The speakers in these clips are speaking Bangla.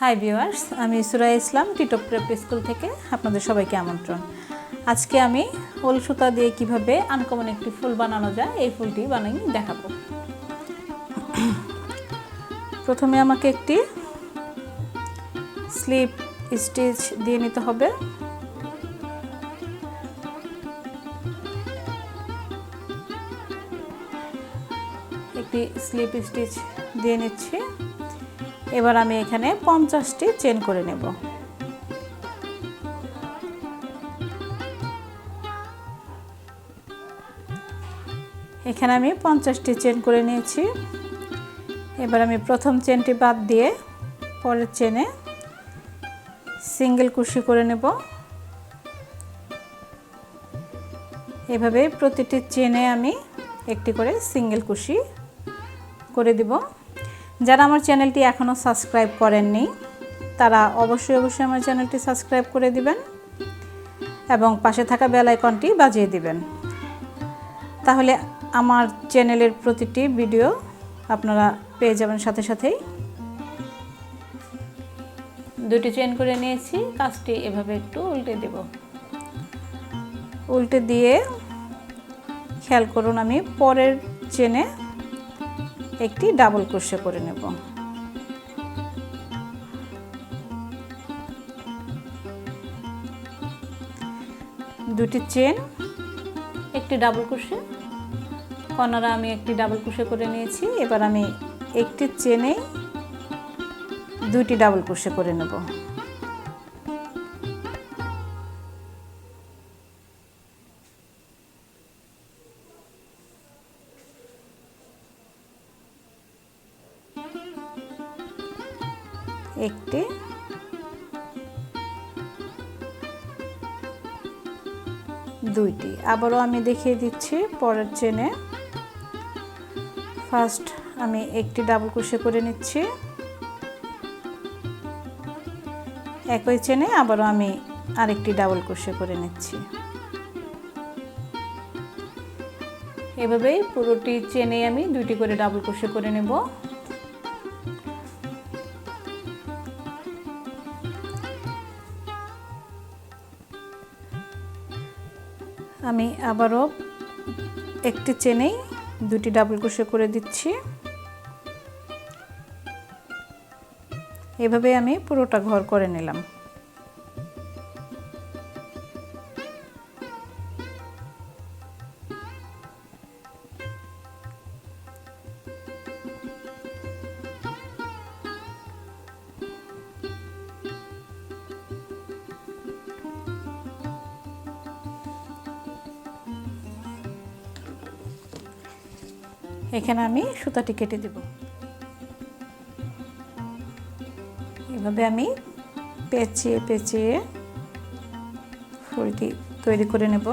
হাই ভিউয়ার্স, আমি সুরাই ইসলাম টিটপ প্রেপ স্কুল থেকে আপনাদের সবাইকে আমন্ত্রণ। আজকে আমি উল সুতা দিয়ে কিভাবে আনকমন একটি ফুল বানানো যায় এই ফুলটি বানিয়ে দেখাবো। প্রথমে আমাকে একটি স্লিপ স্টিচ দিয়ে নিতে হবে। একটি স্লিপ স্টিচ দিয়ে নিচ্ছি। এবার আমি এখানে 50টি চেন করে নেব। এখানে আমি 50টি চেন করে নিয়েছি। এবার আমি প্রথম চেনটি বাদ দিয়ে পরের চেনে সিঙ্গেল কুশি করে নেব। এভাবে প্রতিটি চেনে আমি একটি করে সিঙ্গেল কুশি করে দিব। যারা আমার চ্যানেলটি এখনও সাবস্ক্রাইব করেননি তারা অবশ্যই আমার চ্যানেলটি সাবস্ক্রাইব করে দিবেন এবং পাশে থাকা বেল আইকনটি বাজিয়ে দিবেন। তাহলে আমার চ্যানেলের প্রতিটি ভিডিও আপনারা পেয়ে যাবেন সাথে সাথেই। দুটি চেন করে নিয়েছি, কাজটি এভাবে একটু উল্টে দেব। উল্টে দিয়ে খেয়াল করুন, আমি পরের চেনে একটি ডাবল ক্রোশে করে নেব। দুটি চেন, একটি ডাবল ক্রোশে, কর্নারে আমি একটি ডাবল ক্রোশে করে নিয়েছি। এবার আমি একটি চেনে দুইটি ডাবল ক্রোশে করে নেব। একটি, দুইটি। আবারও আমি দেখিয়ে দিচ্ছি পরের চেনে। ফার্স্ট আমি একটি ডাবল ক্রোশে করে নিচ্ছি। একই চেনে আবারও আমি আরেকটি ডাবল ক্রোশে করে নিচ্ছি। এভাবেই পুরোটি চেনে আমি দুইটি করে ডাবল ক্রোশে করে নেব। আমি আবারও একটি চেনেই দুটি ডাবল ক্রোশে করে দিচ্ছি। এভাবে আমি পুরোটা ঘর করে নিলাম। এখানে আমি সুতাটি কেটে দেব। এভাবে আমি পেঁচিয়ে পেঁচিয়ে ফুলটি তৈরি করে নেব।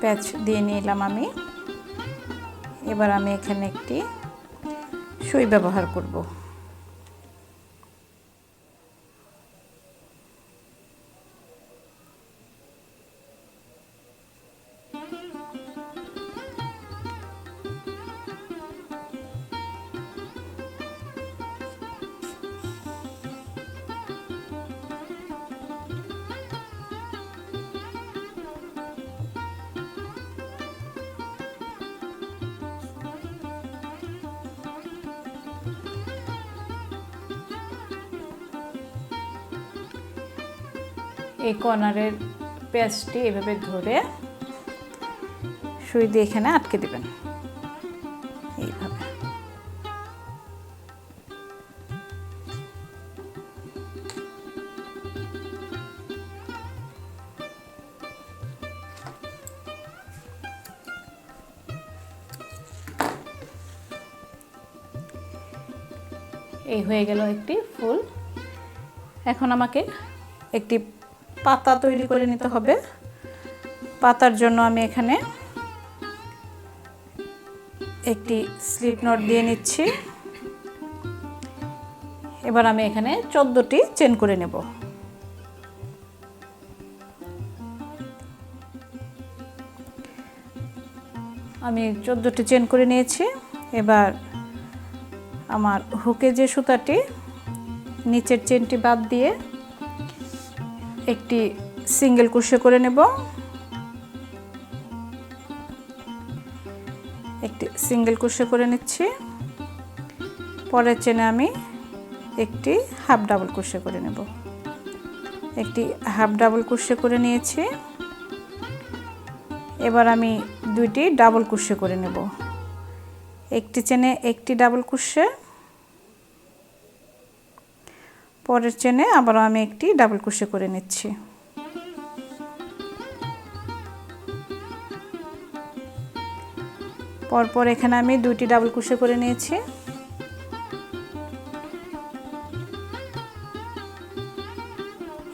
প্যাচ দিয়ে নিলাম আমি। এবার আমি এখানে একটি সুই ব্যবহার করব। এই কর্নারের পেঁচটি এভাবে ধরে সুই দিয়ে এখানে আটকে দিবেন। এইভাবে এই হয়ে গেল একটি ফুল। এখন আমাকে একটি পাতা তৈরি করে নিতে হবে। পাতার জন্য আমি এখানে একটি স্লিপ নট দিয়ে নিচ্ছি। এবার আমি এখানে 14টি চেন করে নেব। আমি 14টি চেন করে নিয়েছি। এবার আমার হুকে যে সুতাটি নিচের চেনটি বাদ দিয়ে একটি সিঙ্গেল ক্রোশে করে নেব। একটি সিঙ্গেল ক্রোশে করে নিচ্ছি। পরের চেনে আমি একটি হাফ ডাবল ক্রোশে করে নেব। একটি হাফ ডাবল ক্রোশে করে নিয়েছি। এবার আমি দুইটি ডাবল ক্রোশে করে নেব। একটি চেনে একটি ডাবল ক্রোশে, পরের চেনে আবারও আমি একটি ডাবল ক্রোশে করে নিচ্ছি। পরপর এখানে আমি দুইটি ডাবল ক্রোশে করে নিয়েছি।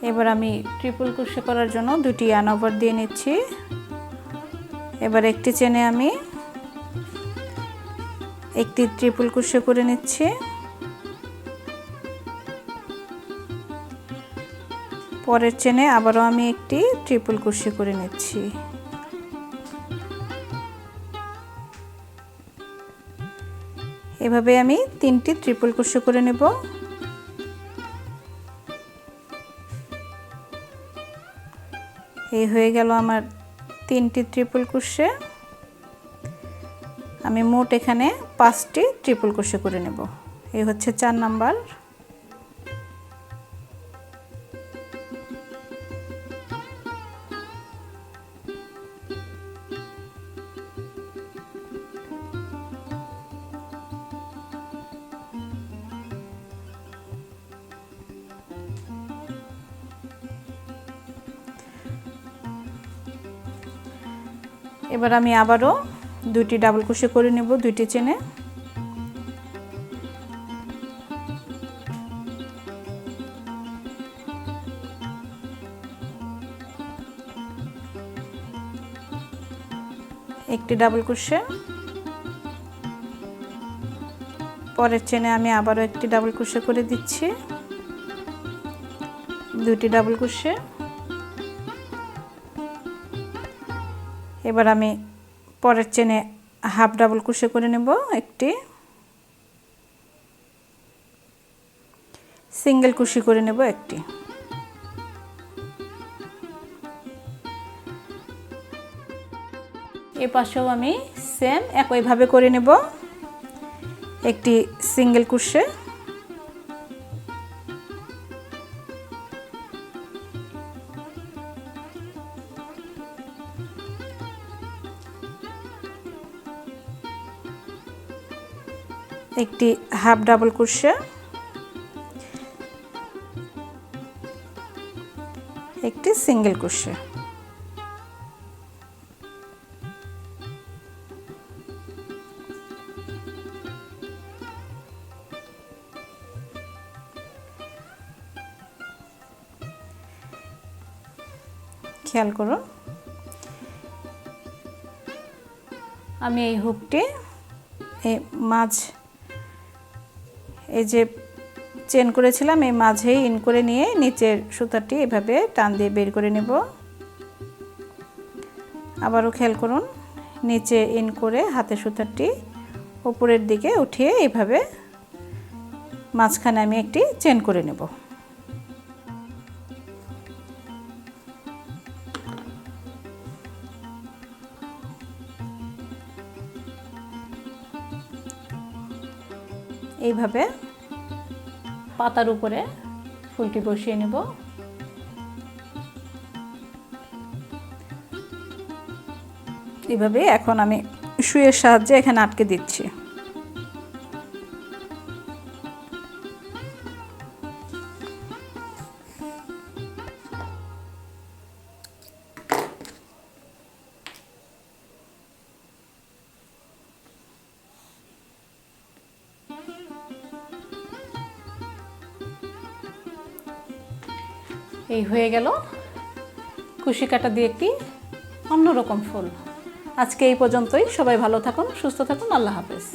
এবার আমি ট্রিপল ক্রোশে করার জন্য দুটি ইয়ার্ন ওভার দিয়ে নিচ্ছি। এবার একটি চেনে আমি একটি ট্রিপল ক্রোশে করে নিচ্ছি। পরের চেনে আবারও আমি একটি ট্রিপল ক্রোশে করে নিচ্ছি। এভাবে আমি 3টি ট্রিপল ক্রোশে করে নেব। এই হয়ে গেল আমার 3টি ট্রিপল ক্রোশে। আমি মোট এখানে 5টি ট্রিপল ক্রোশে করে নেব। এই হচ্ছে 4 নাম্বার। এবার আমি আবারও দুইটি ডাবল ক্রোশে করে নেব দুইটি চেনে। একটি ডাবল ক্রোশে, পরের চেনে আমি আবারও একটি ডাবল ক্রোশে করে দিচ্ছি। দুইটি ডাবল ক্রোশে। এবার আমি পরের চেনে হাফ ডাবল ক্রোশে করে নেব একটি, সিঙ্গেল ক্রোশে করে নেব একটি। এই পাশেও আমি সেম একইভাবে করে নেব। একটি সিঙ্গেল ক্রোশে, একটি হাফ ডাবল ক্রোশে, একটি সিঙ্গেল ক্রোশে। খেয়াল করুন, আমি এই হুকটি এই যে চেন করেছিলাম এই মাঝেই ইন করে নিয়ে নিচের সুতাটি এভাবে টান দিয়ে বের করে নেব। আবারও খেয়াল করুন, নিচে ইন করে হাতের সুতাটি উপরের দিকে উঠিয়ে এইভাবে মাঝখানে আমি একটি চেন করে নেব। এইভাবে পাতার উপরে ফুলটি বসিয়ে নেব। এইভাবে এখন আমি সুইয়ের সাহায্যে এখানে আটকে দিচ্ছি। এই হয়ে গেল কুশি কাটা দিয়ে একটি অন্যরকম ফুল। আজকে এই পর্যন্তই। সবাই ভালো থাকুন, সুস্থ থাকুন। আল্লাহ হাফেজ।